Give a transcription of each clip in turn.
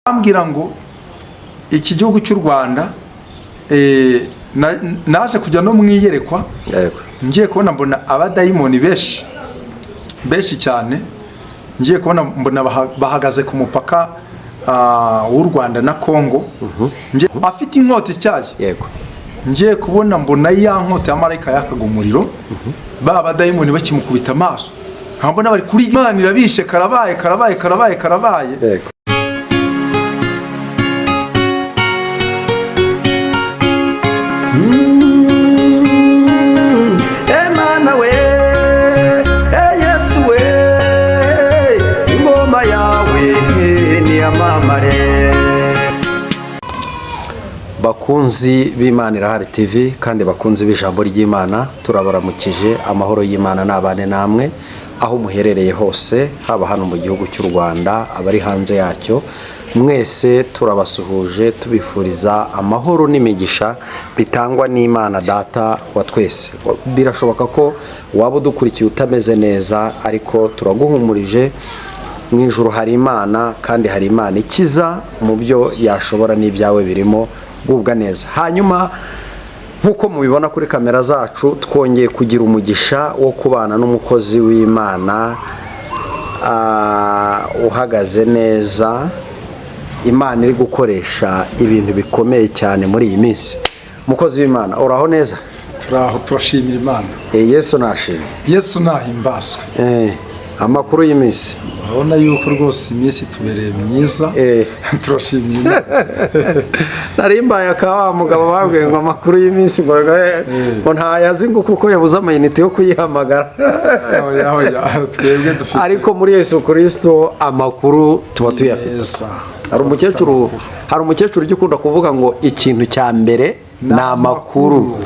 ambwira ngo iki gihugu cy'u Rwanda naje kujya no mwiyerekwa ngiye kubona mbona abadayimoni beshi cyane ngiye kubona mbona bahagaze ku mupaka w'u Rwanda na Kongo afite inkota ityaye ngiye kubona mbona ya nkota ya marayika yakaga umuriro abadayimoni bakimukubita amaso nkabona bari kuri Imana irabishe karabaye Emana we Yesu we ingoma yawe ni amamare. Bakunzi b'Imana Irahari TV kandi bakunzi b'ijambo ry'Imana, turabaramukije amahoro y'Imana n'abane namwe aho muherereye hose, haba hano mu gihugu cy'u Rwanda, abari hanze yacyo, mwese turabasuhuje tubifuriza amahoro n'imigisha bitangwa n'Imana Data wa twese. Birashoboka ko waba udukurikiye utameze neza, ariko turaguhumurije mu ijuru hari Imana, kandi hari Imana ikiza mu byo yashobora n'ibyawe birimo gubwa neza. Hanyuma nkuko mubibona kuri kamera zacu, twongeye kugira umugisha wo kubana n'umukozi w'Imana uhagaze neza, Imana iri gukoresha ibintu bikomeye cyane muri iyi minsi. Mukozi w'Imana, uraho neza? Turaho, turashimira Imana. Yesu nashimye. Yesu nahimbazwe. Amakuru y'iminsi, urabona yuko rwose iminsi tubereye myiza. Turashimira Imana. Narimbaye akawa mugabo babwiye ngo amakuru y'iminsi ngo ntayazi ngo kuko yabuze amayinite yo kuyihamagara. Twebwe dufite, ariko muri Yesu Kristo amakuru tuba tuyafite. Hari umukecuru ujya ukunda kuvuga ngo ikintu cya mbere ni amakuru.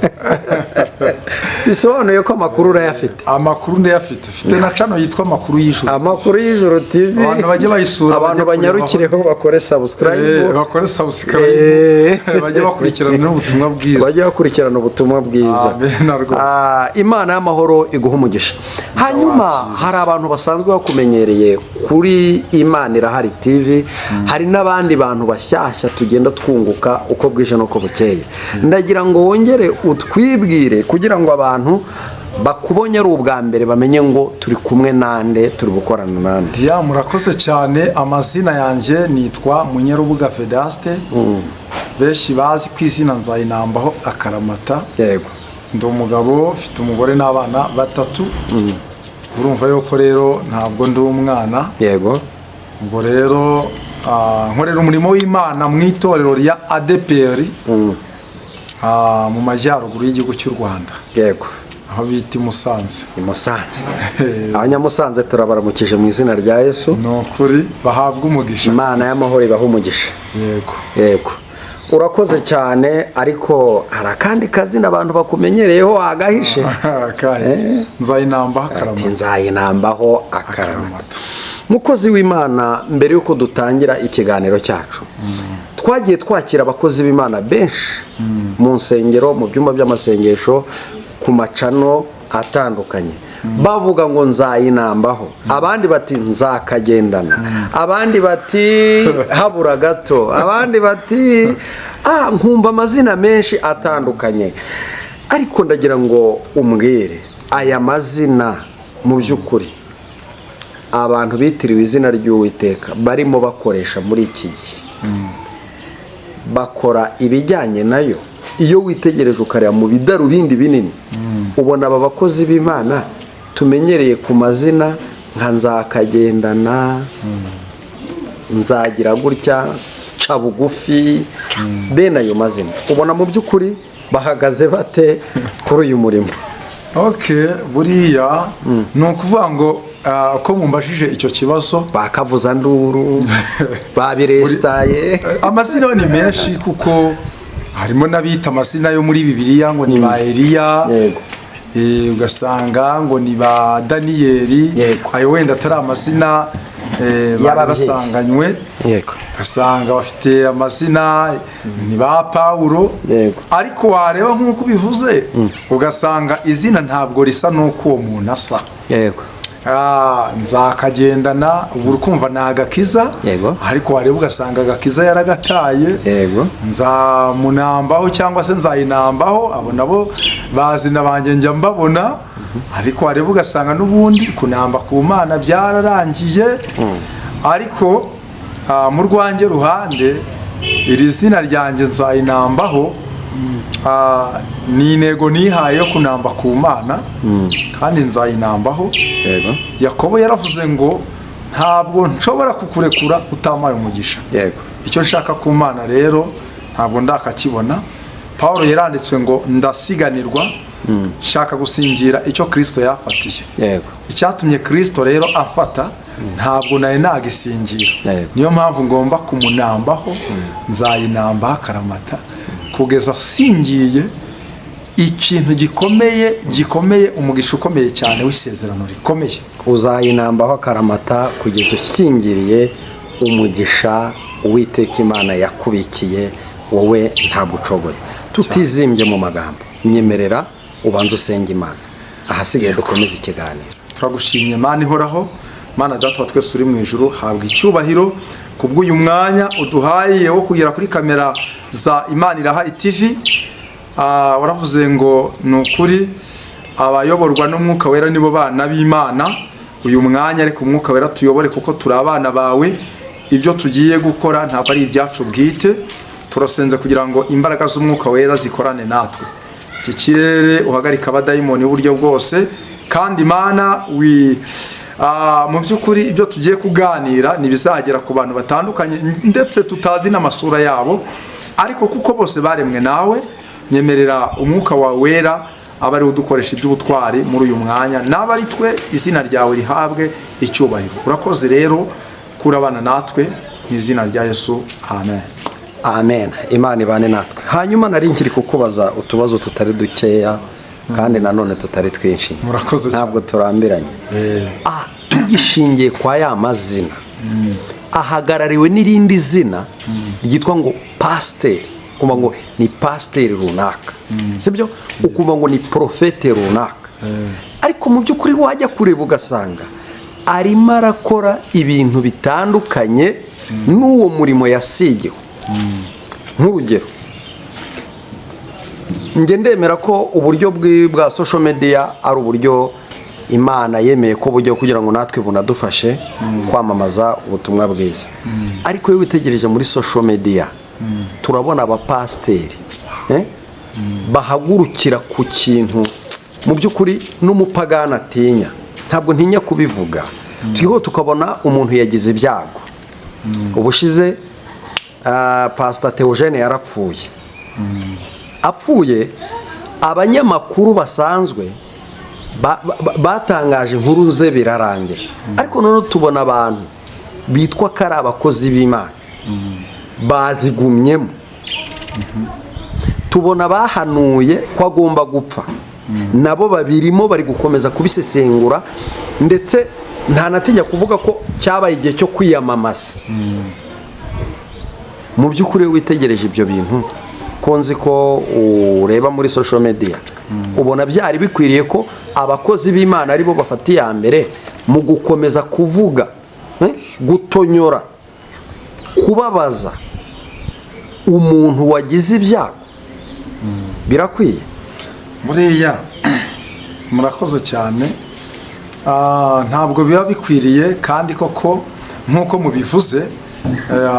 Bisobanuye ko amakuru urayafite. Amakuru ndayafite. Ufite na channel yitwa Amakuru y'Ijuru. Amakuru y'Ijuru TV. Abantu bajye bayisura, abantu banyarukireho bakore subscribe. Bakore subscribe. Bajye bakurikirana n'ubutumwa bwiza. Bajye bakurikirana ubutumwa bwiza. Imana y'amahoro iguha umugisha. Hanyuma hari abantu basanzwe bakumenyereye kuri Imana Irahari TV. Hari n'abandi bantu bashyashya tugenda twunguka uko bwije no ko bukeye. Ndagira ngo wongere utwibwire kugira ngo abantu bakubonye ari ubwa mbere bamenye ngo turi kumwe nande, turi gukorana nande. Ya, murakoze cyane. Amazina yanjye nitwa Munyarubuga Vedaste. Beshi bazi ku izina Nzayinambaho Akaramata. Yego. Ndi umugabo, ufite umugore n'abana batatu. Urumva yuko rero ntabwo ndi umwana. Yego. Ubwo rero nkorera umurimo w'Imana mu itorero rya ADPR mu majyaruguru y'igihugu cy'u Rwanda. Yego. Aho bita Musanze. Musanze. Abanyamusanze turabaramukije mu izina rya Yesu. Nokuri bahabwa umugisha. Imana y'amahoro ibaha umugisha. Yego. Yego. Urakoze cyane, ariko hari akandi kazina abantu bakumenyereyeho agahishe. Nzayinambaho Akaramata. Nzayinambaho Akaramata. Mukozi w'Imana, mbere yuko dutangira ikiganiro cyacu, twagiye twakira abakozi b'Imana benshi mu nsengero, mu byumba by'amasengesho, ku macano atandukanye, bavuga ngo Nzayinambaho, abandi bati nzakagendana, abandi bati habura gato, abandi bati nkumva amazina menshi atandukanye. Ariko ndagira ngo umbwire aya mazina mu by'ukuri abantu bitiriwe izina ry'Uwiteka barimo bakoresha muri iki gihe, bakora ibijyanye nayo. Iyo witegereje ukareba mu bidarubindi binini, ubona aba bakozi b'Imana tumenyereye ku mazina nka Nzakagendana, Nzagira gutya, Ca bugufi, bene ayo mazina, ubona mu by'ukuri bahagaze bate kuri uyu murimo? Buriya ni ukuvuga ngo ko mumbajije icyo kibazo, bakavuza nduru, babirestaye. Amazina ni menshi kuko harimo n'abita amazina yo muri Bibiliya ngo ni ba Eliya. Ugasanga ngo ni ba Daniyeli. Ayo wenda atari amazina basanganywe. Ugasanga bafite amazina ni ba Pawulo. Ariko wareba nk'uko bivuze, ugasanga izina ntabwo risa n'uko uwo muntu asa. nzakagendana ubu ukumva ni agakiza, ariko wareba ugasanga agakiza yaragataye, nzamunambaho cyangwa se nzayinambaho, abo nabo bazina banjye njya mbabona, ariko wareba ugasanga n'ubundi kunamba ku Mana byararangiye. Ariko mu rwanjye ruhande iri zina ryanjye nzayinambaho, ni intego nihaye yo kunamba ku Mana kandi nzayinambaho. Yakobo yaravuze ngo ntabwo nshobora kukurekura utamaye umugisha. Icyo nshaka ku Mana rero ntabwo ndakakibona. Paulo yaranditswe ngo ndasiganirwa nshaka gusingira icyo Kristo yafatiye. Icyatumye Kristo rero afata ntabwo naye nagisingira, niyo mpamvu ngomba kumunambaho, nzayinambaho akaramata kugeza singiye ikintu gikomeye, umugisha ukomeye cyane w'isezerano rikomeye. Uzayinambaho akaramata kugeza ushyingiriye umugisha Uwiteka Imana yakubikiye wowe ntabwo ucogoye. Tutizimbye mu magambo, nyemerera ubanza usenge Imana, ahasigaye dukomeze ikiganiro. Turagushimye Mana ihoraho, Mana Data wa twese uri mu ijuru, habwa icyubahiro kubw'uyu mwanya uduhaye wo kugera kuri kamera za Imana Irahari TV. Waravuze ngo ni ukuri abayoborwa n'umwuka wera nibo bana b'Imana. Uyu mwanya ariko umwuka wera tuyobore, kuko turi abana bawe. Ibyo tugiye gukora ntabwo ari ibyacu bwite, turasenze kugira ngo imbaraga z'umwuka wera zikorane natwe. Iki kirere uhagarika abadayimoni uburyo bwose, kandi Mana mu by'ukuri ibyo tugiye kuganira ntibizagera ku bantu batandukanye ndetse tutazi n'amasura yabo, ariko kuko bose baremwe nawe, nyemerera umwuka wawe wera aba ari udukoresha iby'ubutwari muri uyu mwanya, n'aba ari twe izina ryawe rihabwe icyubahiro. Urakoze rero kurabana natwe mu izina rya Yesu, amen. Amen. Imana ibane natwe. Hanyuma nari nkiri kukubaza utubazo tutari dukeya kandi nanone tutari twinshi. Murakoze cyane. Ntabwo turambiranye. Tugishingiye kwa ya mazina, ahagarariwe n'irindi zina ryitwa ngo pasiteri. Ukumva ngo ni pasiteri runaka, sibyo? Ukumva ngo ni profete runaka, ariko mu by'ukuri wajya kureba ugasanga arimo arakora ibintu bitandukanye n'uwo murimo yasigiwe. Nk'urugero, njye ndemera ko uburyo bwa social media ari uburyo Imana yemeye ko buryo kugira ngo natwe bunadufashe kwamamaza ubutumwa bwiza. Ariko iyo witegereje muri social media turabona abapasiteri bahagurukira ku kintu mu by'ukuri n'umupagani atinya. Ntabwo ntinya kubivuga. Turiho tukabona umuntu yagize ibyago. Ubushize Pastor Theogene yarapfuye. Apfuye, abanyamakuru basanzwe batangaje inkuru ze birarangira, ariko none tubona abantu bitwa ko ari abakozi b'Imana bazigumyemo. Tubona bahanuye ko agomba gupfa, nabo babirimo bari gukomeza kubisesengura, ndetse ntanatinya kuvuga ko cyabaye igihe cyo kwiyamamaza. Mu by'ukuri witegereje ibyo bintu, ko nzi ko ureba muri social media, ubona byari bikwiriye ko abakozi b'Imana aribo bafata iya mbere mu gukomeza kuvuga, gutonyora, kubabaza umuntu wagize ibyago. Birakwiye. Buriya murakoze cyane. Ntabwo biba bikwiriye, kandi koko nk'uko mubivuze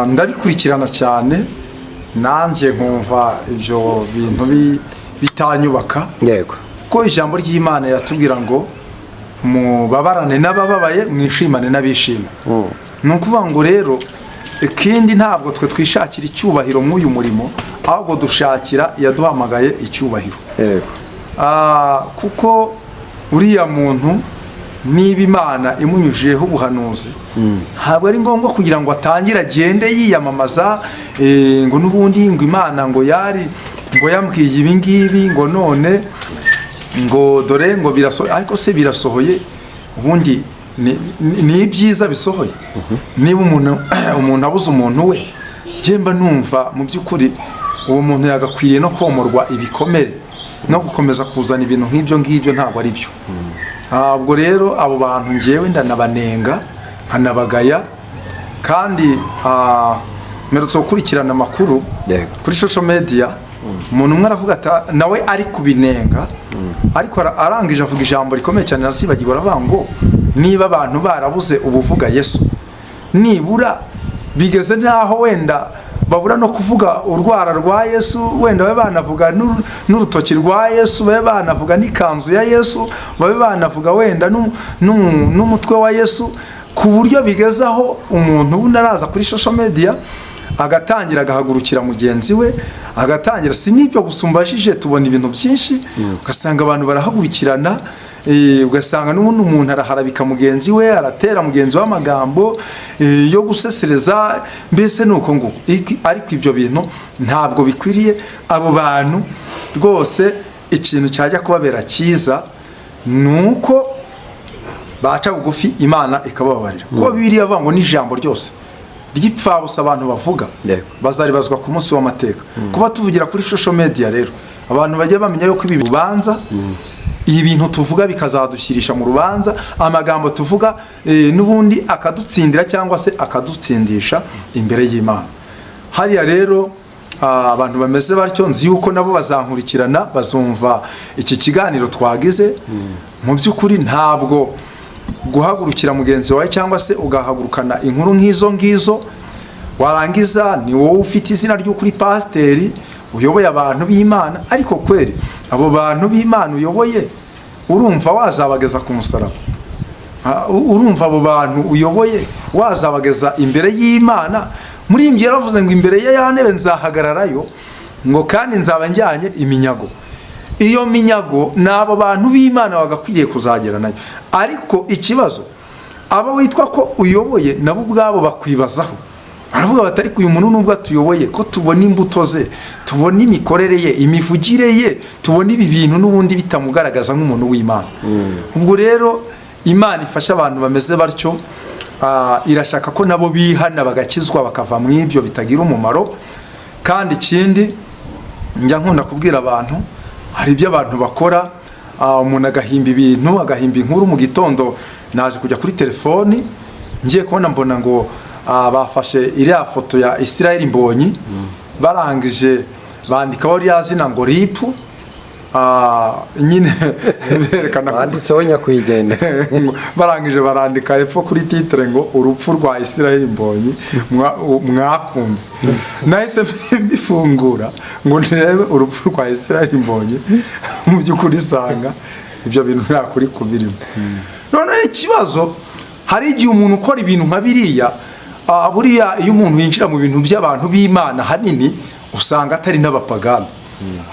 ndabikurikirana cyane, nanjye nkumva ibyo bintu bitanyubaka. Yego. Ko ijambo ry'Imana yatubwira ngo mubabarane n'abababaye, mwishimane n'abishima. Ni ukuvuga ngo rero ikindi ntabwo twe twishakira icyubahiro mw'uyu murimo, ahubwo dushakira yaduhamagaye icyubahiro. Yego. Kuko uriya muntu niba Imana imunyujijeho ubuhanuzi, ntabwo ari ngombwa kugira ngo atangire agende yiyamamaza ngo n'ubundi ngo Imana ngo yambwiye ibi ngibi, ngo none ngo dore ngo birasohoye. Ariko se birasohoye ubundi ni ibyiza bisohoye? Niba umuntu abuze umuntu we, mba numva mu by'ukuri uwo muntu yagakwiriye no komorwa ibikomere, no gukomeza kuzana ibintu nk'ibyo ngibyo ntabwo ari byo. ubwo rero abo bantu ngewe ndanabanenga nkanabagaya kandi mperutse gukurikirana amakuru kuri social media, umuntu umwe aravuga ati nawe ari kubinenga ariko arangije avuga ijambo rikomeye cyane nasibagirwa, aravuga ngo niba abantu barabuze ubuvuga Yesu, nibura bigeze naho wenda babura no kuvuga urwara rwa Yesu, wenda babe banavuga n'urutoki rwa Yesu, babe banavuga n'ikanzu ya Yesu, babe banavuga wenda n'umutwe wa Yesu, ku buryo bigezaho umuntu unaraza kuri social media agatangira agahagurukira mugenzi we, agatangira si nibyo gusumbashije, tubona ibintu byinshi ugasanga abantu barahagurikirana, ugasanga n'ubundi umuntu araharabika mugenzi we, aratera mugenzi we amagambo yo gusesereza, mbese nuko ngo ariko ibyo bintu ntabwo bikwiriye. Abo bantu rwose ikintu cyajya kubabera cyiza nuko baca bugufi Imana ikababarira, kuko Bibiliya avuga ngo n'ijambo ryose ry'ipfabusa abantu bavuga bazaribazwa ku munsi w'amateka. Kuba tuvugira kuri social media rero abantu bajya bamenya yuko ibi bibanza ibintu tuvuga bikazadushyirisha mu rubanza, amagambo tuvuga n'ubundi akadutsindira cyangwa se akadutsindisha imbere y'Imana. Hariya rero abantu bameze batyo nzi yuko nabo bazankurikirana, bazumva iki kiganiro twagize. Mu by'ukuri ntabwo guhagurukira mugenzi wawe cyangwa se ugahagurukana inkuru nk'izo ngizo warangiza ni wowe ufite izina ry'ukuri pasiteri uyoboye abantu b'Imana, ariko kweri abo bantu b'Imana uyoboye urumva wazabageza ku musaraba? Urumva abo bantu uyoboye wazabageza imbere y'Imana? Muri imbye yaravuze ngo imbere ye ya ntebe nzahagararayo, ngo kandi nzaba njyanye iminyago. Iyo minyago n'abo bantu b'Imana bagakwiriye kuzagera nayo. Ariko ikibazo abo witwa ko uyoboye nabo ubwabo bakwibazaho, aravuga batari uyu muntu nubwo atuyoboye ko tubona imbuto ze, tubona imikorere ye, imivugire ye, tubona ibi bintu n'ubundi bitamugaragaza nk'umuntu w'Imana. Ubwo rero Imana ifasha abantu bameze batyo, irashaka ko nabo bihana bagakizwa bakava mu ibyo bitagira umumaro. Kandi ikindi njya nkunda kubwira abantu, hari ibyo abantu bakora, umuntu agahimba ibintu, agahimba inkuru. Mu gitondo naje kujya kuri telefoni ngiye kubona mbona ngo bafashe iriya foto ya Israel Mbonyi, barangije bandikaho rya zina ngo ripu, nyine berekana banditseho nyakwigendera, barangije barandika hepfo kuri titre ngo urupfu rwa Israel Mbonyi mwakunze. Nahise mbifungura ngo ndebe urupfu rwa Israel Mbonyi, mu by'ukuri sanga ibyo bintu nta kuri kubirimo. None ikibazo hari igihe umuntu ukora ibintu nka biriya, buriya iyo umuntu yinjira mu bintu by'abantu b'Imana hanini usanga atari n'abapagani,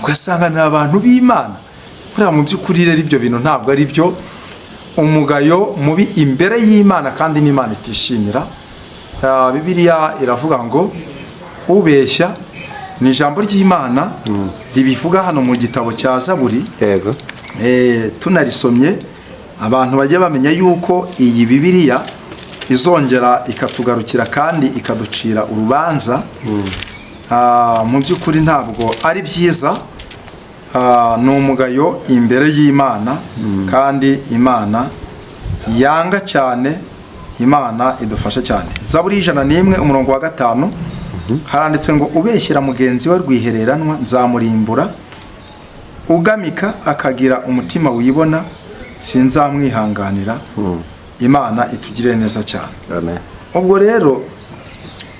ugasanga ni abantu b'Imana. Buriya mu by'ukuri rero ibyo bintu ntabwo ari byo. Umugayo mubi imbere y'Imana kandi n'Imana itishimira. Bibiliya iravuga ngo ubeshya, ni ijambo ry'Imana ribivuga hano mu gitabo cya Zaburi. Yego. Tunarisomye abantu bajya bamenya yuko iyi Bibiliya izongera ikatugarukira kandi ikaducira urubanza. Mu by'ukuri ntabwo ari byiza. Ni umugayo imbere y'Imana kandi Imana yanga cyane. Imana idufasha cyane. Zaburi 101 umurongo wa 5 haranditse ngo ubeshyira mugenzi we rwihereranwa nzamurimbura, ugamika akagira umutima wibona sinzamwihanganira. Imana itugire neza cyane. Amen. Ubwo rero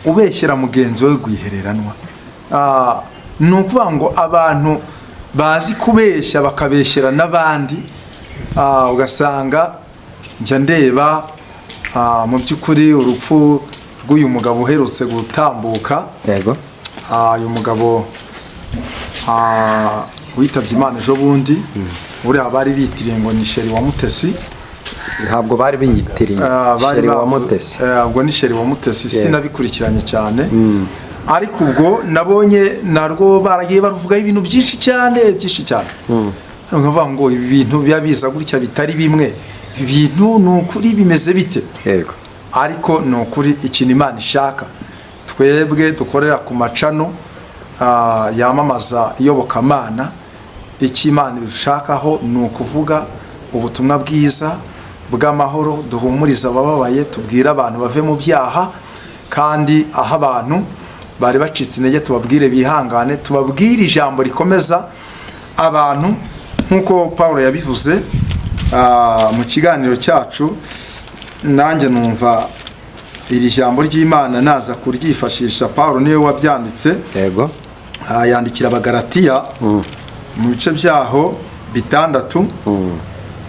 ubeshyira mugenzi we rwihereranwa, ni ukuvuga ngo abantu bazi kubeshya bakabeshyera n'abandi, ugasanga njya ndeba mu by'ukuri urupfu rw'uyu mugabo uherutse gutambuka. Yego. Uyu mugabo witabye Imana ejo bundi, buriya bari bitiriye ngo ni Sheri wa Mutesi. Ntabwo bari biyitiriye Sheri wa Mutesi. Ubwo ni Sheri wa Mutesi, sinabikurikiranye cyane. Ariko ubwo nabonye narwo baragiye baruvugaho ibintu byinshi cyane. Nkavuga ngo ibi bintu biba biza gutya bitari bimwe, ibintu ni ukuri bimeze bite? Yego. Ariko ni ukuri ikintu Imana ishaka twebwe dukorera ku macano yamamaza iyobokamana, icyo Imana ishakaho ni ukuvuga ubutumwa bwiza bw'amahoro, duhumuriza abababaye, tubwire abantu bave mu byaha, kandi aho abantu bari bacitse intege tubabwire bihangane, tubabwire ijambo rikomeza abantu nk'uko Paulo yabivuze mu kiganiro cyacu. Nanjye numva iri jambo ry'Imana naza kuryifashisha. Paulo niwe wabyanditse, yego, yandikira Abagalatiya mu bice byaho 6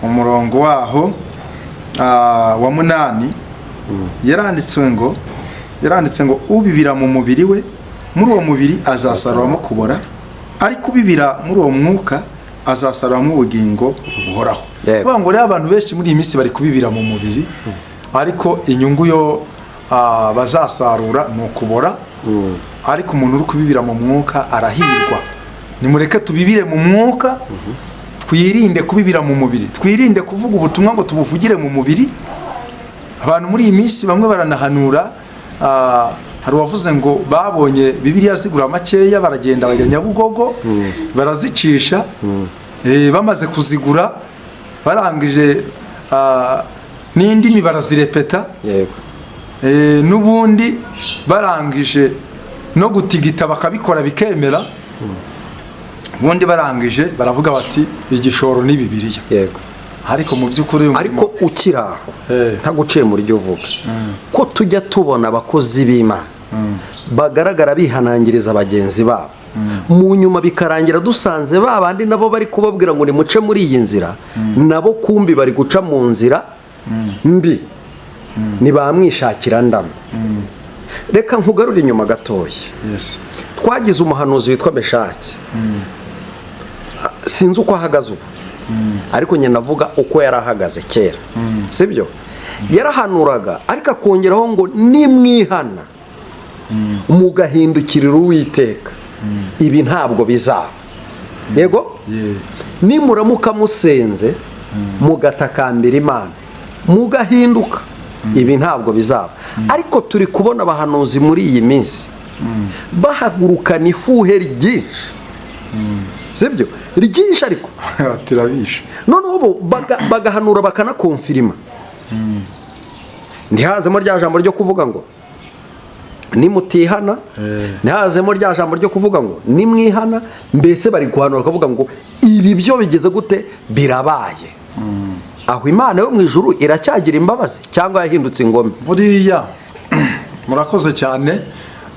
umurongo waho wa 8 yaranditse ngo ubibira mu mubiri we, muri uwo mubiri azasaruramo kubora, ariko ubibira muri uwo mwuka azasaruramo ubugingo buhoraho. Kuvuga ngo rero abantu benshi muri iyi minsi bari kubibira mu mubiri, ariko inyungu yo bazasarura ni ukubora, ariko umuntu uri kubibira mu mwuka arahirwa. Nimureke tubibire mu mwuka, twirinde kubibira mu mubiri, twirinde kuvuga ubutumwa ngo tubuvugire mu mubiri. Abantu muri iyi minsi bamwe baranahanura, hari uwavuze ngo babonye Bibiliya zigura makeya, baragenda bajya Nyabugogo barazicisha, bamaze kuzigura barangije n'indimi barazirepeta, n'ubundi barangije no gutigita bakabikora bikemera, ubundi barangije baravuga bati igishoro ni Bibiliya. Ariko mu by'ukuri ariko ukiraho ntaguciye muri ryo vuga ko tujya tubona abakozi b'Imana bagaragara bihanangiriza bagenzi babo, mu nyuma bikarangira dusanze babandi nabo bari kubabwira ngo nimuce muri iyi nzira, nabo kumbi bari guca mu nzira mbi, ntibamwishakira ndamo. Reka nkugarure inyuma gatoya. Twagize umuhanuzi witwa Meshaki, sinzi uko ahagaze ubu, ariko nyine navuga uko yari ahagaze kera, sibyo? Yarahanuraga ariko akongeraho ngo nimwihana mugahindukirira Uwiteka, ibi ntabwo bizaba. Yego, nimuramuka musenze mugatakambira Imana mugahinduka, ibi ntabwo bizaba. Ariko turi kubona abahanuzi muri iyi minsi bahagurukana ifuhe ryinshi, sibyo? Ryinshi ariko tirabisha, noneho bo bagahanura bakanakonfirima. Ntihazemo rya jambo ryo kuvuga ngo nimutihana, ntihazemo rya jambo ryo kuvuga ngo nimwihana. Mbese bari guhanura bakavuga ngo ibi byo bigeze gute, birabaye. Aho Imana yo mu ijuru iracyagira imbabazi cyangwa yahindutse ingome? Buriya murakoze cyane,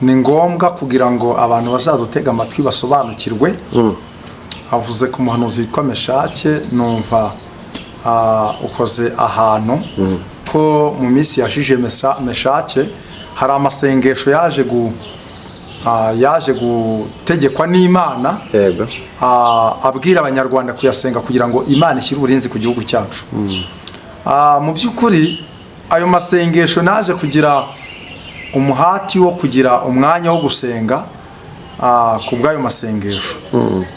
ni ngombwa kugira ngo abantu bazadutega amatwi basobanukirwe. Avuze ku muhanuzi witwa Meshaki, numva ukoze ahantu ko mu minsi yashije Meshaki hari amasengesho yaje gutegekwa n'Imana, abwira abanyarwanda kuyasenga kugira ngo Imana ishyire uburinzi ku gihugu cyacu. Mu by'ukuri ayo masengesho naje kugira umuhati wo kugira umwanya wo gusenga ku bw'ayo masengesho,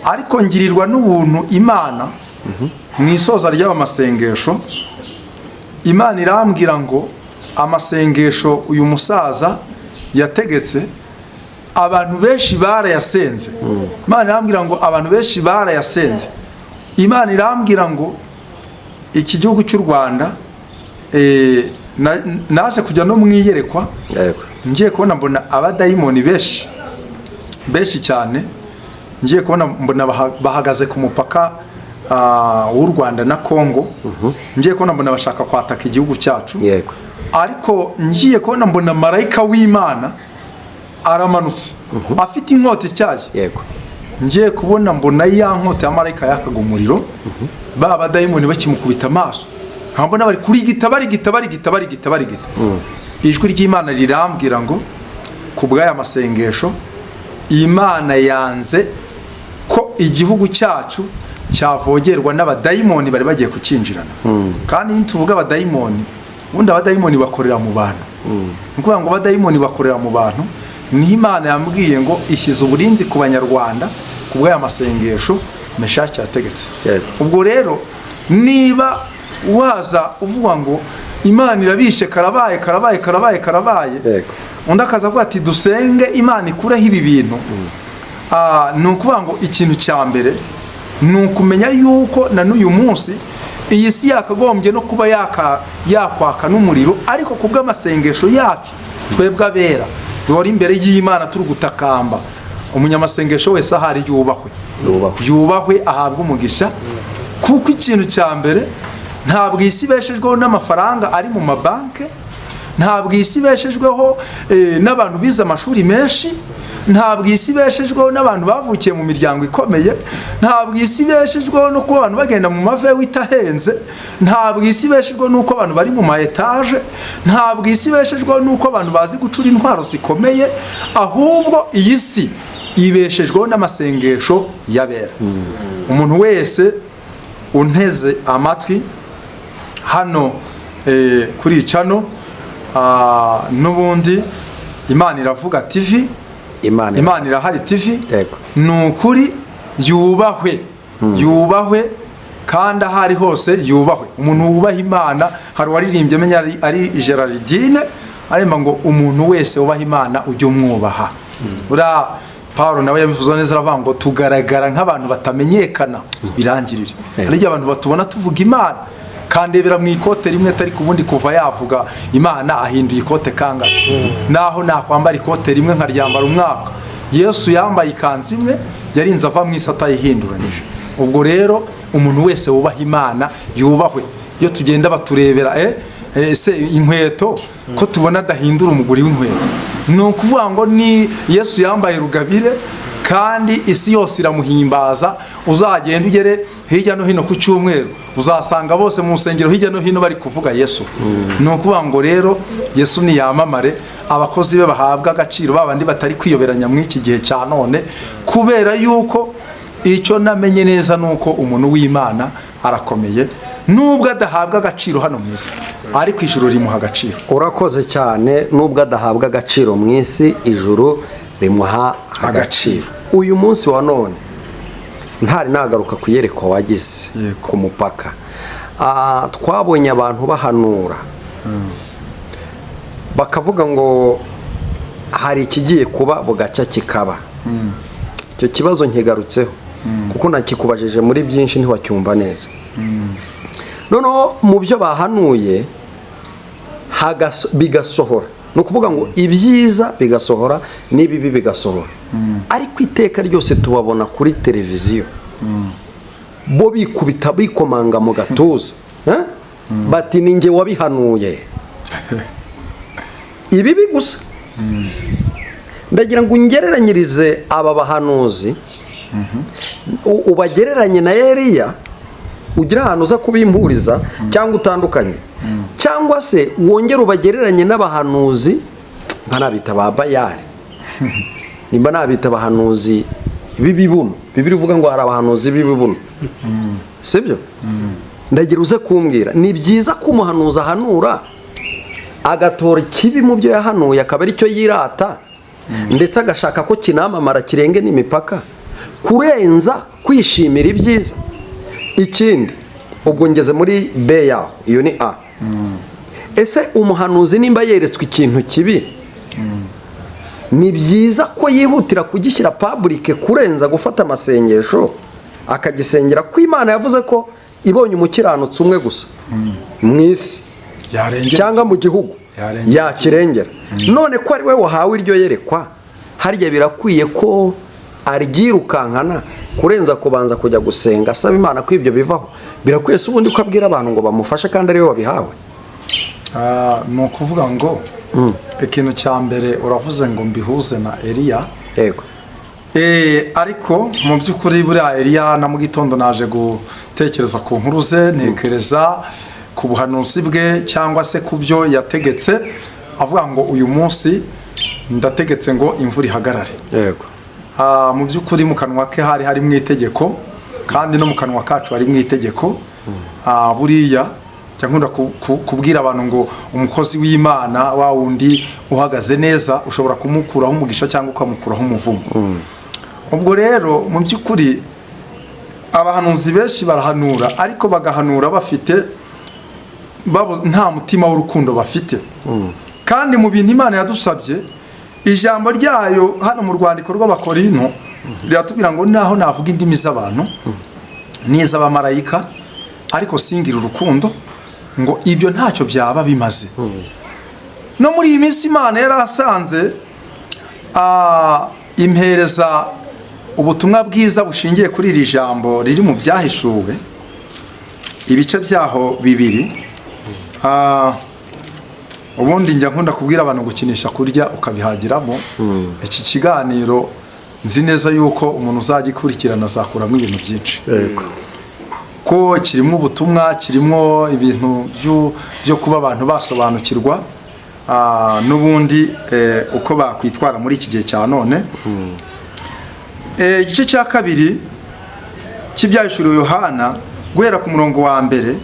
ariko ngirirwa n'ubuntu Imana mu isoza ry'aba masengesho. Imana irambwira ngo amasengesho uyu musaza yategetse abantu benshi barayasenze. Imana irambwira ngo abantu benshi barayasenze. Imana irambwira ngo iki gihugu cy'u Rwanda, naje kujya no mwiyerekwa, ngiye kubona mbona abadayimoni benshi cyane, ngiye kubona mbona bahagaze ku mupaka w'u Rwanda na Kongo. Ngiye kubona mbona bashaka kwataka igihugu cyacu, ariko ngiye kubona mbona marayika w'Imana aramanutse afite inkota ityaye. Ngiye kubona mbona ya nkota ya marayika yakaga umuriro, ba badayimoni bakimukubita amaso, nkabona bari kurigita barigita. Ijwi ry'Imana rirambwira ngo ku bw'aya masengesho Imana yanze ko igihugu cyacu cyavogerwa n'abadayimoni bari bagiye kukinjirana. Kandi nituvuga abadayimoni, ubundi abadayimoni bakorera mu bantu. Nukuvuga ngo abadayimoni bakorera mu bantu, ni Imana yambwiye ngo ishyize uburinzi ku banyarwanda ku bw'aya masengesho Meshaki yategetse. Ubwo rero niba waza uvuga ngo Imana irabishe, karabaye, undi akaza avuga ati dusenge Imana ikureho ibi bintu, ni ukuvuga ngo ikintu cya mbere ni ukumenya yuko na n'uyu munsi iyi si yakagombye no kuba yakwaka n'umuriro, ariko kubw'amasengesho yacu twebwe abera duhora imbere y'Imana turi gutakamba, umunyamasengesho wese ahari yubahwe ahabwa umugisha. Kuko ikintu cya mbere, ntabwo isi ibeshejweho n'amafaranga ari mu mabanki, ntabwo isi ibeshejweho n'abantu bize amashuri menshi, ntabwo isi ibeshejweho n'abantu bavukiye mu miryango ikomeye, ntabwo isi ibeshejweho no kuba abantu bagenda mu mavewo itahenze, ntabwo isi ibeshejweho n'uko abantu bari mu ma etaje, ntabwo isi ibeshejweho n'uko abantu bazi gucura intwaro zikomeye, ahubwo iyi si ibeshejweho n'amasengesho y'abera. Umuntu wese unteze amatwi hano kuri cano n'ubundi Imana iravuga TV, Imana irahari TV, ni ukuri yubahwe kandi ahari hose yubahwe. Umuntu wubaha Imana, hari waririmbye menya ari Gerardine arema ngo umuntu wese wubaha Imana ujye umwubaha. Ura Paulo nawe yabivuze neza, aravuga ngo tugaragara nk'abantu batamenyekana birangirire. Hari abantu batubona tuvuga Imana kandebera mu ikote rimwe, atari kubundi kuva yavuga Imana ahinduye ikote kangahe. Naho nakwambara ikote rimwe nkaryambara umwaka, Yesu yambaye ikanzu imwe yarinze ava mu isi atayihinduranyije. Ubwo rero umuntu wese wubaha Imana yubahwe. Iyo tugenda baturebera se inkweto ko tubona adahindura umuguri w'inkweto, ni ukuvuga ngo ni Yesu yambaye rugabire kandi isi yose iramuhimbaza. Uzagenda ugere hirya no hino ku cyumweru uzasanga bose mu nsengero hirya no hino bari kuvuga Yesu. Ni ukuvuga ngo rero Yesu niyamamare, abakozi be bahabwa agaciro, babandi batari kwiyoberanya mu iki gihe cya none, kubera yuko icyo namenye neza nuko umuntu w'Imana arakomeye, nubwo adahabwa agaciro hano mu isi, ariko ijuru rimuha agaciro. Urakoze cyane. Nubwo adahabwa agaciro mu isi, ijuru rimuha agaciro. Uyu munsi wa none ntari nagaruka kuyerekwa wagize ku mupaka, twabonye abantu bahanura bakavuga ngo hari ikigiye kuba bugacya kikaba. Icyo kibazo nkigarutseho kuko nakikubajije muri byinshi ntiwacyumva neza. Noneho mu byo bahanuye bigasohora, ni ukuvuga ngo ibyiza bigasohora n'ibibi bigasohora. Ariko iteka ryose tubabona kuri televiziyo bo bikubita bikomanga mu gatuza bati ni nge wabihanuye. Ibibi gusa. Ndagira ngo ungereranyirize aba bahanuzi, ubagereranye na Eliya, ugira ahantu uza kubimpuriza cyangwa utandukanye, cyangwa se wongere ubagereranye n'abahanuzi nka nabita ba Bayali, nimba nabita abahanuzi b'ibibuno. Bibiri ivuga ngo hari abahanuzi b'ibibuno, sibyo? Ndagira uze kumbwira, ni byiza ko umuhanuzi ahanura agatora ikibi mu byo yahanuye akaba ari cyo yirata, ndetse agashaka ko kinamamara kirenge n'imipaka, kurenza kwishimira ibyiza? Ikindi, ubwo ngeze muri B yaho, iyo ni A. Ese umuhanuzi nimba yeretswe ikintu kibi, ni byiza ko yihutira kugishyira public kurenza gufata amasengesho akagisengera ko Imana yavuze ko ibonye umukiranutsi umwe gusa mu isi cyangwa mu gihugu yakirengera? None ko ari we wahawe iryo yerekwa, harya birakwiye ko aryirukankana kurenza kubanza kujya gusenga asaba Imana ko ibyo bivaho? Birakwiye se ubundi ko abwira abantu ngo bamufashe kandi ari we wabihawe? Ni ukuvuga ngo ikintu cya mbere uravuze ngo mbihuze na Eliya. Yego. Ariko mu by'ukuri buriya Eliya na mu gitondo naje gutekereza ku nkuru ze, ntekereza ku buhanuzi bwe cyangwa se ku byo yategetse, avuga ngo uyu munsi ndategetse ngo imvura ihagarare. Yego. Mu by'ukuri mu kanwa ke hari mu itegeko, kandi no mu kanwa kacu hari mu itegeko. Buriya cyangwa kubwira abantu ngo umukozi w'Imana wa wundi uhagaze neza ushobora kumukuraho umugisha cyangwa ukamukuraho umuvumo. Ubwo rero mu by'ukuri abahanuzi benshi barahanura, ariko bagahanura bafite nta mutima w'urukundo bafite. Kandi mu bintu Imana yadusabye, ijambo ryayo hano mu rwandiko rw'Abakorinto riratubwira ngo naho navuga indimi z'abantu n'iz'abamarayika ariko singira urukundo ngo ibyo ntacyo byaba bimaze. No muri iyi minsi Imana yarasanze impereza ubutumwa bwiza bushingiye kuri iri jambo riri mu byahishuwe ibice byaho 2. Ubundi njya nkunda kubwira abantu gukinisha kurya ukabihagiramo. Iki kiganiro nzi neza yuko umuntu uzagikurikirana azakuramo ibintu byinshi, ko kirimo ubutumwa, kirimo ibintu byo kuba abantu basobanukirwa n'ubundi uko bakwitwara muri iki gihe cya none. Igice cya 2 cy'ibyahishuriwe Yohana guhera ku murongo wa 1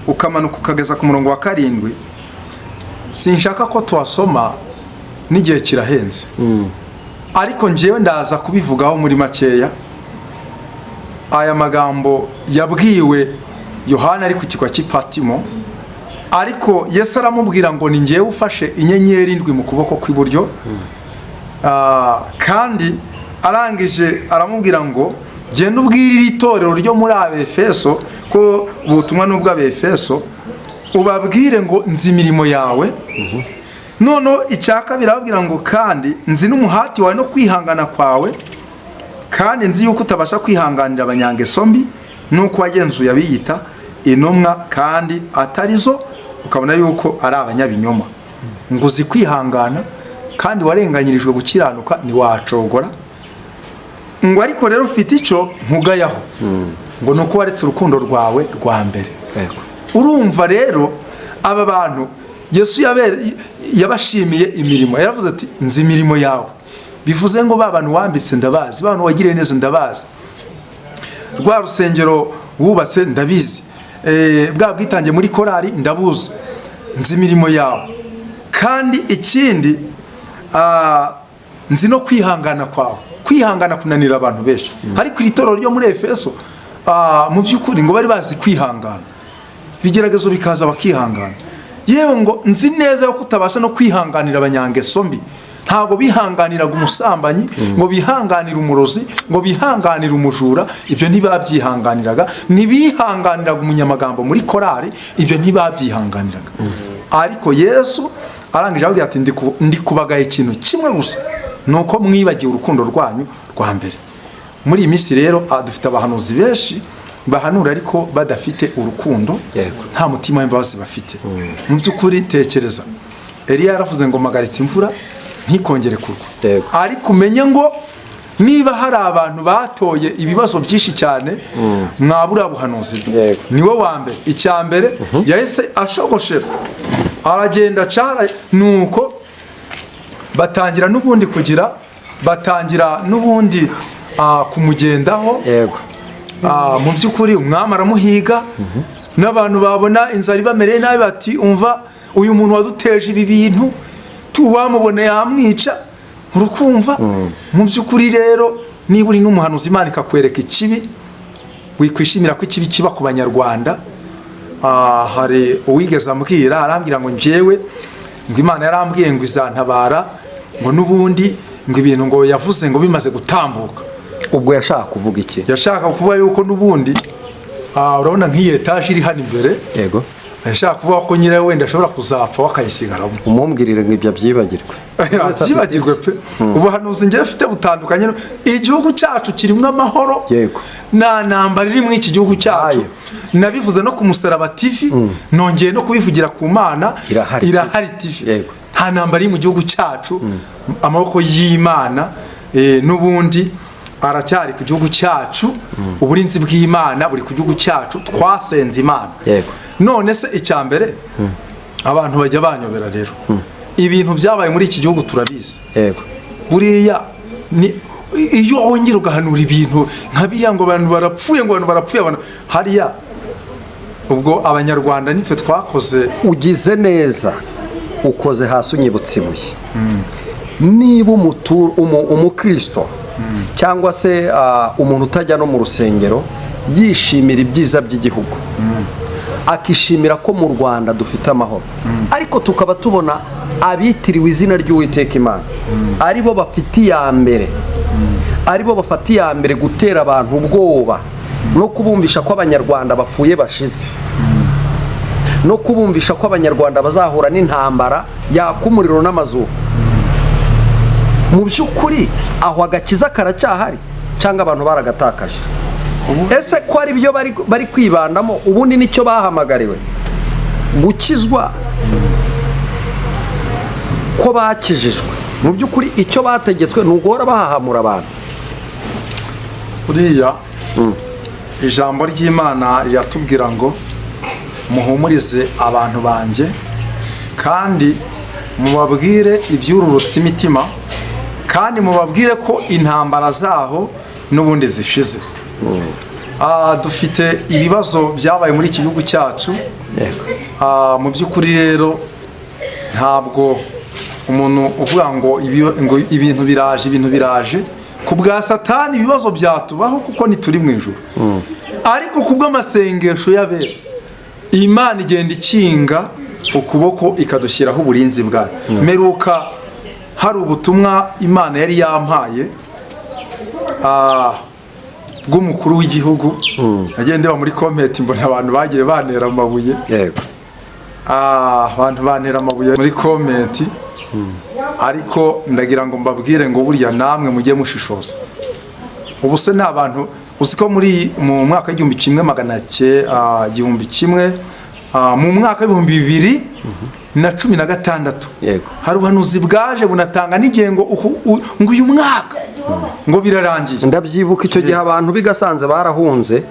ukamanuka ukageza ku murongo wa 7, sinshaka ko tuhasoma n'igihe kirahenze, ariko njyewe ndaza kubivugaho muri makeya. Aya magambo yabwiwe Yohana ari ku kirwa cy'Ipatimo, ariko Yesu aramubwira ngo ni njyewe ufashe inyenyeri 7 mu kuboko kw'iburyo. Kandi arangije aramubwira ngo genda ubwirire itorero ryo muri Abefeso, ko ubutumwa n'ubwa Abefeso, ubabwire ngo nzi imirimo yawe. Noneho icya 2 arabwira ngo kandi nzi n'umuhati wawe no kwihangana kwawe, kandi nzi yuko utabasha kwihanganira abanyangeso mbi, nuko wagenzuye abiyita intumwa kandi atarizo, ukabona yuko ari abanyabinyoma. Ngo uzi kwihangana kandi warenganyirijwe gukiranuka ntiwacogora. Ngo ariko rero ufite icyo nkugayaho, ngo nuko waretse urukundo rwawe rwa mbere. Urumva rero aba bantu Yesu yabashimiye imirimo, yaravuze ati nzi imirimo yawe. Bivuze ngo ba bantu wambitse ndabazi, ba bantu wagiriye neza ndabazi, rwa rusengero wubatse ndabizi, bwa bwitange muri korari ndabuzi, nzi imirimo yawe. Kandi ikindi nzi no kwihangana kwawe. Kwihangana kunanira abantu benshi, ariko itorero ryo muri Efeso mu by'ukuri ngo bari bazi kwihangana, bigeragezo bikaza bakihangana. Yewe ngo nzi neza ko utabasha no kwihanganira abanyangeso mbi. Ntago bihanganiraga umusambanyi, ngo bihanganira umurozi, ngo bihanganira umujura, ibyo ntibabyihanganiraga. Nibihanganiraga umunyamagambo muri korari, ibyo ntibabyihanganiraga. Ariko Yesu arangije ababwira ati ndi kubagaye ikintu kimwe gusa, nuko mwibagiye urukundo rwanyu rwa mbere. Muri iyi minsi rero dufite abahanuzi benshi bahanura ariko badafite urukundo, nta mutima w'imbabazi bafite. Mu by'ukuri tekereza, Eliya yaravuze ngo magaritse imvura ntikongere kurwa. Ariko umenye ngo niba hari abantu batoye ibibazo byinshi cyane, mwabura buhanuzi niwe wa mbere. Icya mbere yahise ashogoshera, aragenda cara, nuko batangira n'ubundi kugira, batangira n'ubundi kumugendaho. Mu by'ukuri umwami aramuhiga, n'abantu babona inzara ibamereye nabi bati umva uyu muntu waduteje ibi bintu tuwamubone yamwica. Urukumva mu by'ukuri rero niba uri n'umuhanuzi Imana ikakwereka ikibi, wikwishimira ko ikibi kiba ku banyarwanda. Hari uwigeze ambwira, arambwira ngo njyewe ngo Imana yarambwiye ngo izantabara, ngo n'ubundi ngo ibintu ngo yavuze ngo bimaze gutambuka. Ubwo yashaka kuvuga iki? Yashaka kuvuga yuko n'ubundi urabona nk'iyi etaje iri hano imbere, yashaka kuvuga ko nyirayo wenda ashobora kuzapfa wakayisigaramo. Umumbwirire ngo ibyo byibagirwe. Byibagirwe pe. Ubuhanuzi ngiye mfite butandukanye. Igihugu cyacu kirimo amahoro, nta ntambara iri muri iki gihugu cyacu. Nabivuze no ku Musaraba TV, nongeye no kubivugira ku Mana Irahari TV. Nta ntambara iri mu gihugu cyacu, amaboko y'Imana n'ubundi aracyari ku gihugu cyacu. Uburinzi bw'Imana buri ku gihugu cyacu, twasenze Imana. None se icya mbere abantu bajya banyobera rero, ibintu byabaye muri iki gihugu turabizi. Buriya iyo wongera ugahanura ibintu nka biriya ngo abantu barapfuye, ngo abantu barapfuye, abantu hariya, ubwo abanyarwanda nitwe twakoze. Ugize neza ukoze hasi unyibutse ibuye. Niba umukristo cyangwa se umuntu utajya no mu rusengero yishimira ibyiza by'igihugu, akishimira ko mu Rwanda dufite amahoro, ariko tukaba tubona abitiriwe izina ry'Uwiteka Imana aribo bafite iya mbere, aribo bafata iya mbere gutera abantu ubwoba no kubumvisha ko abanyarwanda bapfuye bashize, no kubumvisha ko abanyarwanda bazahura n'intambara yaka umuriro n'amazuba. Mu by'ukuri aho agakiza karacyahari cyangwa abantu baragatakaje? Ese ko ari byo bari kwibandamo, ubundi nicyo bahamagariwe gukizwa, ko bakijijwe? Mu by'ukuri icyo bategetswe ni uguhora bahahamura abantu. Uriya ijambo ry'Imana riratubwira ngo muhumurize abantu banjye kandi mubabwire ibyururutse imitima, kandi mubabwire ko intambara zaho n'ubundi zishize. Dufite ibibazo byabaye muri iki gihugu cyacu. Mu by'ukuri rero ntabwo umuntu uvuga ngo ibintu biraje ku bwa Satani, ibibazo byatubaho kuko ntituri mu ijuru, ariko ku bw'amasengesho y'abera Imana igenda ikinga ukuboko ikadushyiraho uburinzi bwayo. Meruka hari ubutumwa Imana yari yampaye bw'umukuru w'igihugu, nagiye ndeba muri komenti mbona abantu bagiye bantera amabuye. Abantu bantera amabuye muri komenti, ariko ndagira ngo mbabwire ngo burya namwe mujye mushishoza. Ubu se ni abantu uzi ko mu mwaka w'igihumbi kimwe mu mwaka w'ibihumbi 2016 hari ubuhanuzi bwaje bunatanga n'igihe ngo uyu mwaka ngo birarangiye. Ndabyibuka icyo gihe abantu bigasanze barahunze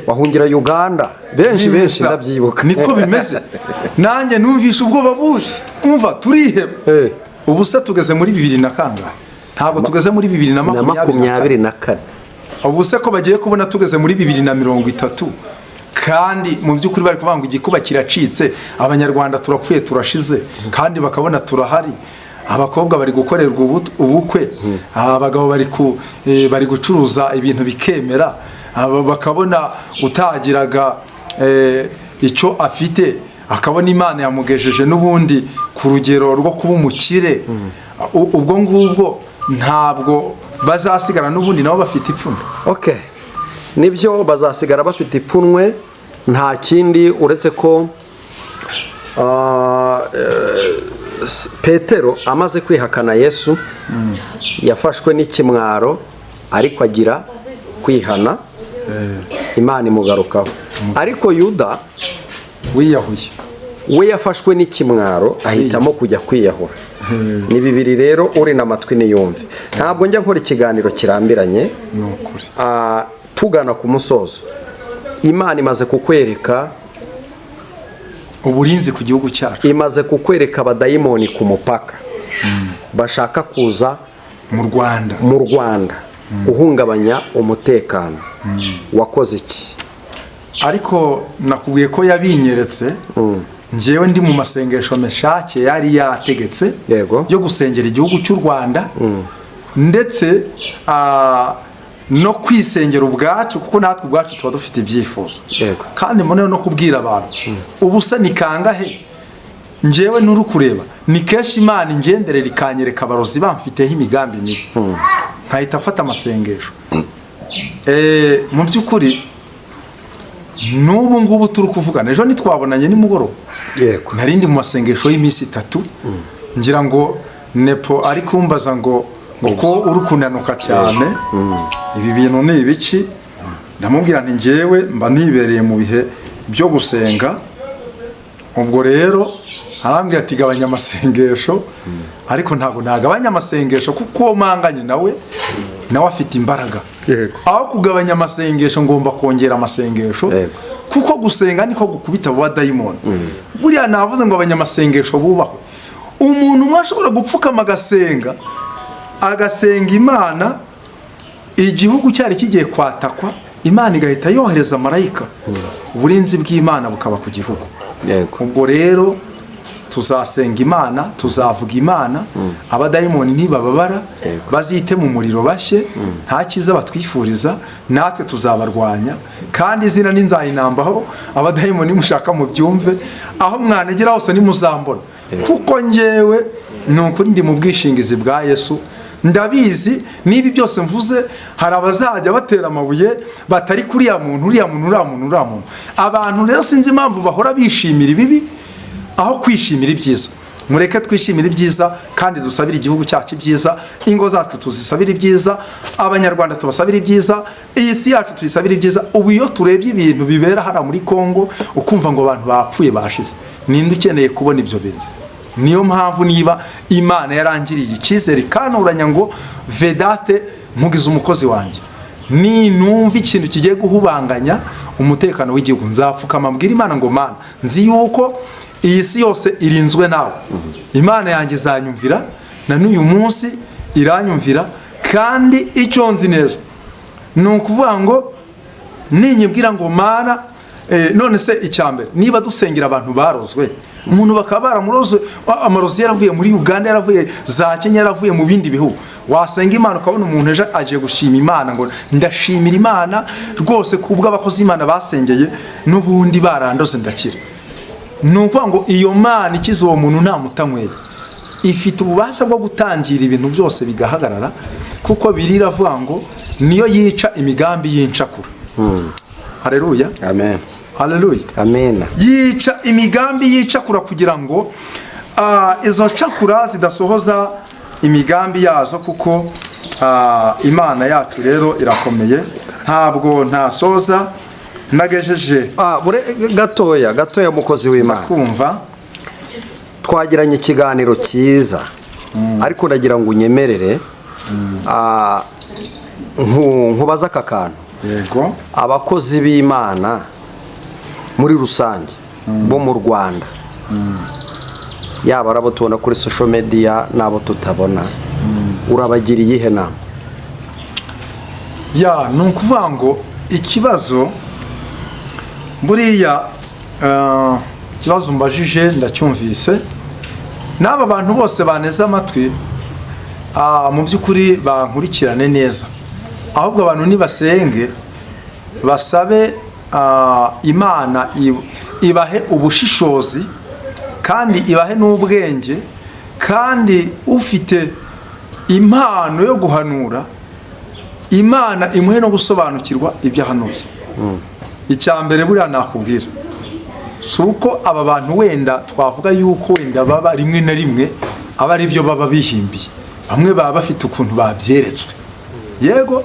bahungira Uganda, benshi ndabyibuka. Niko bimeze. Nanjye numvisha ubwoba buje, umva turiheba. Ubu se tugeze muri 2000 na kangahe? Ntabwo tugeze muri 2024. Ubu se ko bagiye kubona tugeze muri 2030, kandi mu by'ukuri bari kuvuga ngo igikuba kiracitse, abanyarwanda turapfuye turashize, kandi bakabona turahari. Abakobwa bari gukorerwa ubukwe, abagabo bari gucuruza ibintu bikemera, bakabona utagiraga icyo afite akabona Imana yamugejeje n'ubundi ku rugero rwo kuba umukire. Ubwo ngubwo ntabwo bazasigara n'ubundi nabo bafite ipfunwe. Nibyo bazasigara bafite ipfunwe, nta kindi uretse ko Petero amaze kwihakana Yesu yafashwe n'ikimwaro, ariko agira kwihana, Imana imugarukaho. Ariko Yuda wiyahuye, we yafashwe n'ikimwaro ahitamo kujya kwiyahura. Ni bibiri rero, uri n'amatwi niyumve. Ntabwo njya nkora ikiganiro kirambiranye, tugana ku musozo. Imana imaze kukwereka uburinzi ku gihugu cyacu, imaze kukwereka abadayimoni ku mupaka bashaka kuza mu Rwanda guhungabanya umutekano. Wakoze iki? Ariko nakubwiye ko yabinyeretse. Njyewe ndi mu masengesho meshake yari yategetse yo gusengera igihugu cy'u Rwanda, ndetse no kwisengera ubwacu, kuko natwe ubwacu tuba dufite ibyifuzo. Kandi mbona no kubwira abantu, ubu se ni kangahe njyewe nuri kureba, ni kenshi Imana ingenderera ikanyereka abarozi bamfiteho imigambi mibi, nkahita afata amasengesho. Mu by'ukuri n'ubu ngubu turi kuvugana, ejo ntitwabonanye nimugoroba, narindi mu masengesho y'iminsi 3, ngira ngo Nepo ari kumbaza ngo uko uri kunanuka cyane, ibi bintu ni ibiki? Ndamubwira nti njyewe mba nibereye mu bihe byo gusenga. Ubwo rero arambwira ati gabanya amasengesho, ariko ntabwo nagabanya amasengesho kuko manganye nawe afite imbaraga. Aho kugabanya amasengesho ngomba kongera amasengesho, kuko gusenga niko gukubita abadayimoni. Buriya navuze ngo abanyamasengesho bubahwe. Umuntu umwe ashobora gupfukama agasenga Imana, igihugu cyari kigiye kwatakwa, Imana igahita yohereza marayika, uburinzi bw'Imana bukaba ku gihugu. Ubwo rero tuzasenga Imana, tuzavuga Imana, abadayimoni ntibababara, bazite mu muriro bashye, nta cyiza batwifuriza, natwe tuzabarwanya, kandi izina n'inzayinambaho. Abadayimoni mushaka mu byumve, aho mwanegera hose nimuzambona, kuko njyewe nukuri ndi mu bwishingizi bwa Yesu, ndabizi nibi byose mvuze hari abazajya batera amabuye batari kuri ya muntu uriya muntu. Abantu rero sinzi impamvu bahora bishimira ibibi aho kwishimira ibyiza. Mureke twishimira ibyiza kandi dusabire igihugu cyacu ibyiza, ingo zacu tuzisabire ibyiza, abanyarwanda tubasabire ibyiza, iyi si yacu tuyisabire ibyiza. Ubu iyo turebye ibintu bibera hara muri Kongo ukumva ngo abantu bapfuye bashize, ninde ukeneye kubona ibyo bintu? Niyo mpamvu niba Imana yarangiriye icyizere kanuranya ngo Vedaste mugize umukozi wanjye, ni numva ikintu kigiye guhubanganya umutekano w'igihugu, nzapfukama mbwira Imana ngo Mana, nzi yuko iyi si yose irinzwe nawe. Imana yanjye izanyumvira na n'uyu munsi iranyumvira, kandi icyo nzi neza ni ukuvuga ngo ninyibwira ngo Mana, none se icyambere niba dusengera abantu barozwe, umuntu bakaba baramuroze, amarozi yaravuye muri Uganda, yaravuye za Kenya, yaravuye mu bindi bihugu, wasenga Imana ukabona umuntu ejo aje gushima Imana ngo ndashimira Imana rwose kubwo abakozi Imana basengeye n'ubundi barandoze ndakira. Ni ukuvuga ngo iyo Mana ikize uwo muntu nta mutanyweye, ifite ububasha bwo gutangira ibintu byose bigahagarara, kuko biriravuga ngo niyo yica imigambi y'incakura. Haleluya, amen. Haleluya, amen. Yica imigambi yicakura kugira ngo izo cakura zidasohoza imigambi yazo, kuko Imana yacu rero irakomeye. Ntabwo ntasoza nagejeje gatoya mukozi w'Imana kumva twagiranye ikiganiro cyiza, ariko ndagira ngo unyemerere nkubaza aka kantu. Yego, abakozi b'Imana muri rusange bo mu Rwanda, yaba arabo tubona kuri social media n'abo tutabona, urabagira iyihe nama? ni ukuvuga ngo ikibazo buriya, ikibazo mbajije ndacyumvise, n'aba bantu bose baneze amatwi mu by'ukuri bankurikirane neza, ahubwo abantu nibasenge basabe Imana ibahe ubushishozi kandi ibahe n'ubwenge, kandi ufite impano yo guhanura Imana imuhe no gusobanukirwa ibyo ahanuye. Icyambere buriya nakubwira, si uko aba bantu wenda twavuga yuko wenda baba rimwe na rimwe aba ari byo baba bihimbiye, bamwe baba bafite ukuntu babyeretswe, yego,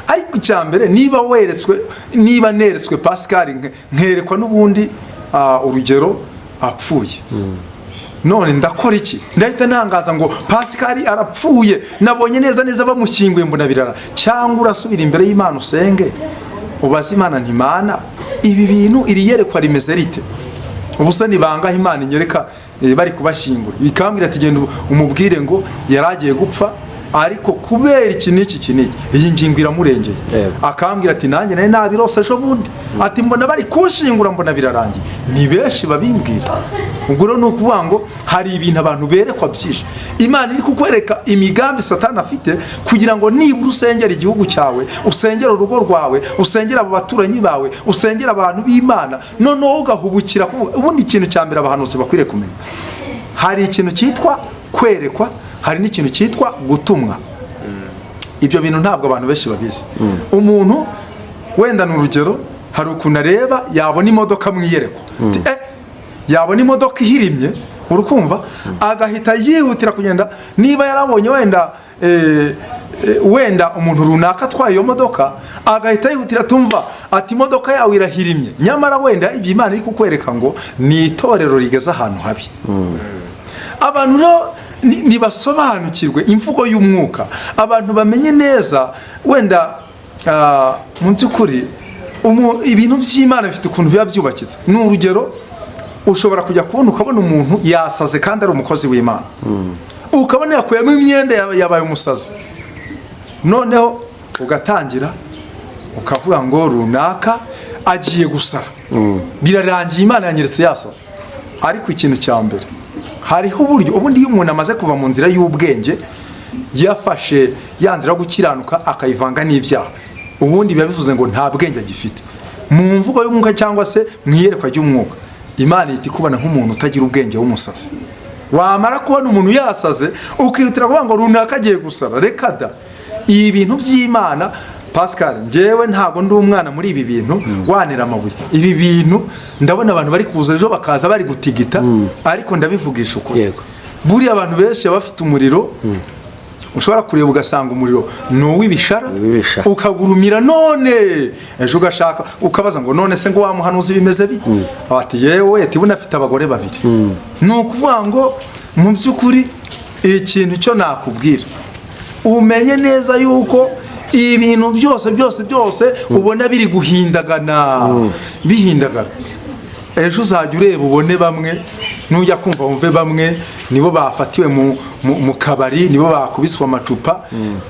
ariko icyambere niba neretswe Pascal nkerekwa n'ubundi urugero apfuye, none ndakora iki? Ndahita ntangaza ngo Pascal arapfuye, nabonye neza bamushyinguye mbona birara? Cyangwa urasubira imbere y'Imana usenge ubaza Imana nti Mana, ibi bintu iri yerekwa rimeze rite? Ubusa nibangaho Imana inyereka bari kubashyingura, bikambwira ati genda umubwire ngo yaragiye gupfa, ariko kubera iki n'iki iyi ngingo iramurengeye. Akambwira ati nanjye nari nabirose ejo bundi, ati mbona bari kushingura mbona birarangiye. Ni benshi babimbwira. Ubwo rero ni ukuvuga ngo hari ibintu abantu berekwa byinshi. Imana iri kukwereka imigambi Satani afite, kugira ngo nibura usengera igihugu cyawe, usengera urugo rwawe, usengera abo baturanyi bawe, usengera abantu b'Imana, noneho ugahubukira. Ubundi ikintu cya mbere abahanuzi bakwiriye kumenya, hari ikintu cyitwa kwerekwa, hari n'ikintu cyitwa gutumwa. Ibyo bintu ntabwo abantu benshi babizi. Umuntu wenda ni urugero, hari ukuntu areba yabona imodoka mwiyerekwa, yabona imodoka ihirimye, urukumva, agahita yihutira kugenda. Niba yarabonye wenda umuntu runaka atwaye iyo modoka, agahita yihutira tumva ati imodoka yawe irahirimye, nyamara wenda ibyo Imana iri kukwereka ngo ni itorero rigeze ahantu habi. Abantu rero nibasobanukirwe imvugo y'umwuka, abantu bamenye neza wenda mu by'ukuri ibintu by'Imana bifite ukuntu biba byubakitse. Ni urugero, ushobora kujya kubona ukabona umuntu yasaze kandi ari umukozi w'Imana, ukabona yakuyemo imyenda yabaye umusazi, noneho ugatangira ukavuga ngo runaka agiye gusara, birarangiye Imana yanyeretse yasaze. Ariko ikintu cya mbere, hariho uburyo ubundi iyo umuntu amaze kuva mu nzira y'ubwenge, yafashe ya nzira yo gukiranuka akayivanga n'ibyaha, ubundi biba bivuze ngo nta bwenge agifite. Mu mvugo y'umwuka cyangwa se mu iyerekwa ry'umwuka, Imana ihita ikubona nk'umuntu utagira ubwenge w'umusazi. wamara kubona umuntu yasaze ukihutira kuvuga ngo runaka agiye gusara. Reka da, ibi bintu by'Imana Pascal, njyewe ntago ndi umwana muri ibi bintu wanira amabuye. Ibi bintu ndabona abantu bari kuza ejo bakaza bari gutigita, ariko ndabivugisha ukuri. Buriya abantu benshi bafite umuriro, ushobora kureba ugasanga umuriro ni uw'ibishara, ukagurumira none ejo ugashaka ukabaza ngo none se ngo wamuhanuzi bimeze bite? Ati yewe tibuna afite abagore babiri. Ni ukuvuga ngo mu by'ukuri ikintu cyo nakubwira, umenye neza yuko ibintu byose ubona biri guhindagana, bihindagana. Ejo uzajya ureba ubone bamwe, nujya kumva wumve bamwe nibo bafatiwe mu kabari, nibo bakubiswa amacupa.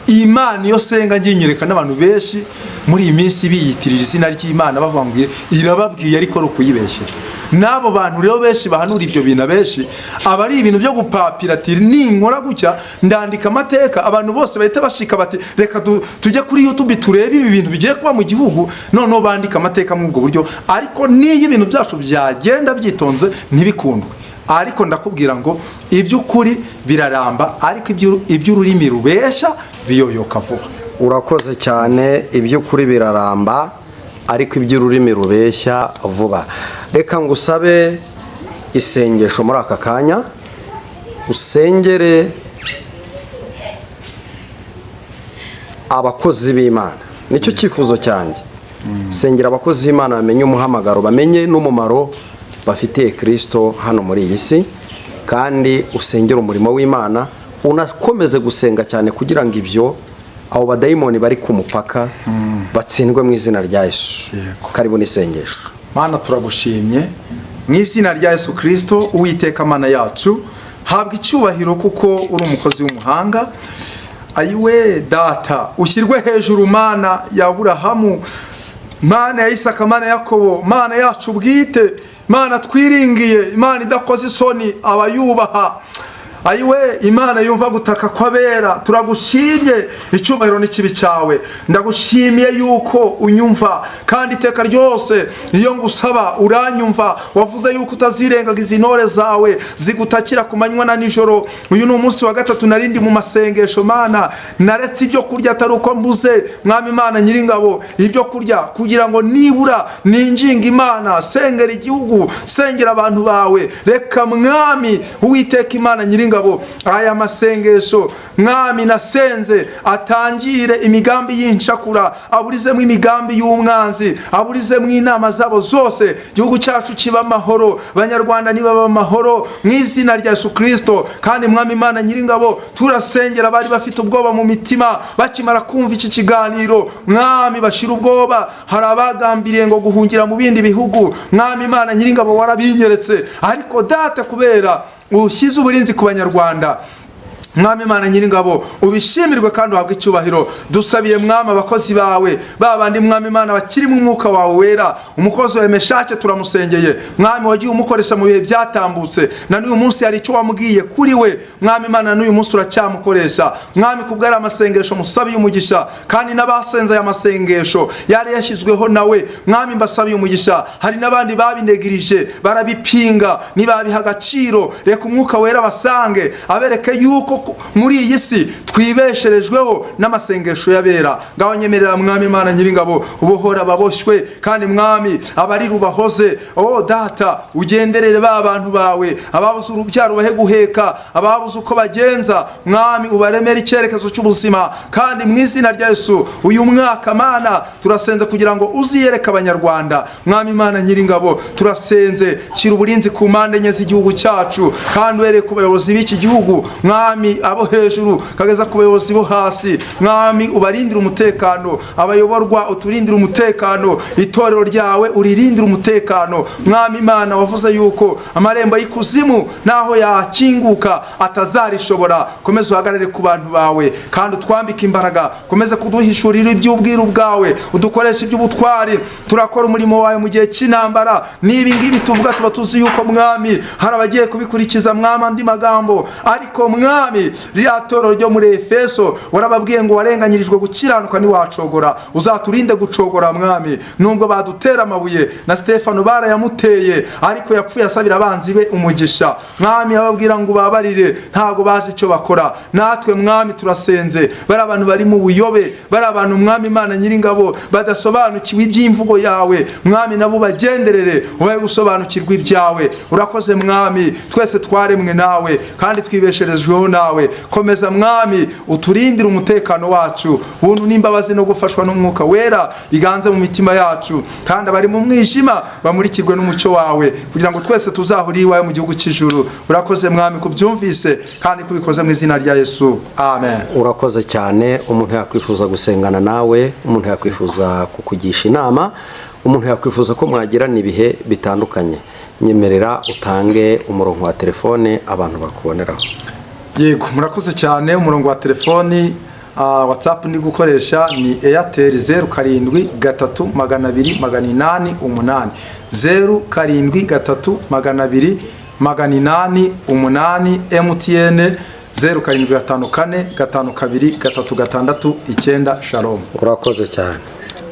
Imana iyo senga nginyereka n'abantu benshi muri iyi minsi biyitirira izina ry'Imana bavuga ngo irababwiye ariko rukuyibeshyera. Nabo bantu rero benshi bahanura ibyo bintu, benshi aba ari ibintu byo gupapira ati ninkora gutya ndandika amateka, abantu bose bahita bashika bati reka tujye kuri YouTube turebe ibi bintu bigiye kuba mu gihugu, noneho bandika amateka mu ubwo buryo. Ariko niyo ibintu byacu byagenda byitonze ntibikundwe. Ariko ndakubwira ngo iby'ukuri biraramba, ariko iby'ururimi rubeshya biyoyoka vuba. Urakoze cyane, iby'ukuri biraramba ariko iby'ururimi rubeshya vuba. Reka ngusabe isengesho muri aka kanya, usengere abakozi b'Imana. Nicyo cyifuzo cyanjye. Sengera abakozi b'Imana bamenye umuhamagaro, bamenye n'umumaro bafitiye Kristo hano muri iyi si, kandi usengera umurimo w'Imana, unakomeze gusenga cyane kugira ngo ibyo abo badayimoni bari ku mupaka batsindwe mu izina rya Yesu. Karibu n'isengesho. Mana turagushimye mu izina rya Yesu Kristo, Uwiteka Mana yacu, habwa icyubahiro kuko uri umukozi w'umuhanga. Ayiwe Data, ushyirwe hejuru Mana ya Aburahamu, Mana ya Isaka, Mana ya Yakobo, Mana yacu bwite, Mana twiringiye, Imana idakoze isoni abayubaha. Ayiwe Imana yumva gutaka kw'abera, turagushimye, icyubahiro n'ikibi cyawe. Ndagushimiye yuko unyumva kandi iteka ryose iyo ngusaba uranyumva. Wavuze yuko utazirengagiza intore zawe zigutakira ku manywa na nijoro. Uyu ni umunsi wa gatatu narindi mu masengesho Mana, naretse ibyo kurya atari uko mbuze, Mwami Imana Nyiringabo, ibyo kurya kugira ngo nibura ninginga Imana, sengera igihugu, sengera abantu bawe. Reka Mwami Uwiteka Imana Nyiringabo, aya masengesho Mwami nasenze atangire imigambi y'inshakura, aburizemo imigambi y'umwanzi, aburizemo inama zabo zose. Igihugu cyacu kiba amahoro, Banyarwanda niba amahoro mu izina rya Yesu Kristo. Kandi Mwami Imana Nyiringabo, turasengera bari bafite ubwoba mu mitima bakimara kumva iki kiganiro, Mwami bashira ubwoba. Hari abagambiriye ngo guhungira mu bindi bihugu, Mwami Imana Nyiringabo warabinyeretse, ariko Data kubera ushyize uburinzi ku Banyarwanda, Mwami Imana Nyiringabo ubishimirwe kandi uhabwe icyubahiro. Dusabiye Mwami abakozi bawe, babandi Mwami Imana bakiri mu mwuka wawe wera. Umukozi wa Meshake turamusengeye, Mwami wagiye umukoresha mu bihe byatambutse, na n'uyu munsi hari icyo wamubwiye kuri we, Mwami Imana n'uyu munsi uracyamukoresha. Mwami kubwara amasengesho musabiye umugisha, kandi n'abasenze aya masengesho yari yashyizweho nawe, Mwami mbasabiye umugisha. Hari n'abandi babinegirije barabipinga nibabiha agaciro, reka umwuka wera basange abereke yuko muri iyi si twibesherejweho n'amasengesho y'abera. Ngaho nyemerera Mwami Imana Nyiringabo ubohora ababoshywe, kandi Mwami abari rubahoze. Data ugenderere ba bantu bawe, ababuze urubyaro bahe guheka, ababuze uko bagenza, Mwami ubaremere icyerekezo cy'ubuzima. Kandi mu izina rya Yesu uyu mwaka Mana turasenze kugira ngo uziyereke Abanyarwanda, Mwami Imana Nyiringabo turasenze, shyira uburinzi ku mpande enye z'igihugu cyacu, kandi uhereye ku bayobozi b'iki gihugu, Mwami abo hejuru kageza ku bayobozi bo hasi, Mwami ubarindire umutekano, abayoborwa uturindire umutekano, itorero ryawe uririndire umutekano. Mwami Imana wavuze yuko amarembo y'ikuzimu naho yakinguka atazarishobora. Komeza uhagarare ku bantu bawe, kandi utwambike imbaraga, komeza kuduhishurira iby'ubwiru bwawe, udukoresha iby'ubutwari. Turakora umurimo wawe mu gihe cy'intambara. Nibi ngibi tuvuga tuba tuzi yuko Mwami hari abagiye kubikurikiza Mwami andi magambo, ariko Mwami mwami rya toro ryo muri Efeso warababwiye ngo warenganyirijwe gukiranuka niwacogora, uzaturinde gucogora mwami. Nubwo badutera amabuye na Stefano barayamuteye, ariko yapfuye asabira abanzi be umugisha mwami. Ababwira ngo babarire, ntago bazi icyo bakora. Natwe mwami turasenze, bari abantu bari mu buyobe, bari abantu mwami Imana nyiringabo badasobanukiwe iby'imvugo yawe mwami, nabo bagenderere ubaye gusobanukirwa ibyawe. Urakoze mwami, twese twaremwe nawe kandi twibesherejweho nawe. Komeza mwami uturindire umutekano wacu, buntu n'imbabazi no gufashwa n'umwuka wera biganze mu mitima yacu, kandi abari mu mwijima bamurikirwe n'umucyo wawe, kugira ngo twese tuzahurire iwawe mu gihugu cy'ijuru. Urakoze mwami kubyumvise kandi kubikoze mu izina rya Yesu, amen. Urakoze cyane. Umuntu yakwifuza gusengana nawe, umuntu yakwifuza kukugisha inama, umuntu yakwifuza ko mwagirana ibihe bitandukanye, nyemerera utange umurongo wa telefone abantu bakuboneraho. Yego, murakoze cyane. Umurongo wa telefoni WhatsApp ndi gukoresha ni Airtel 07322808 07322808, MTN 07545236. Shalom. Urakoze cyane.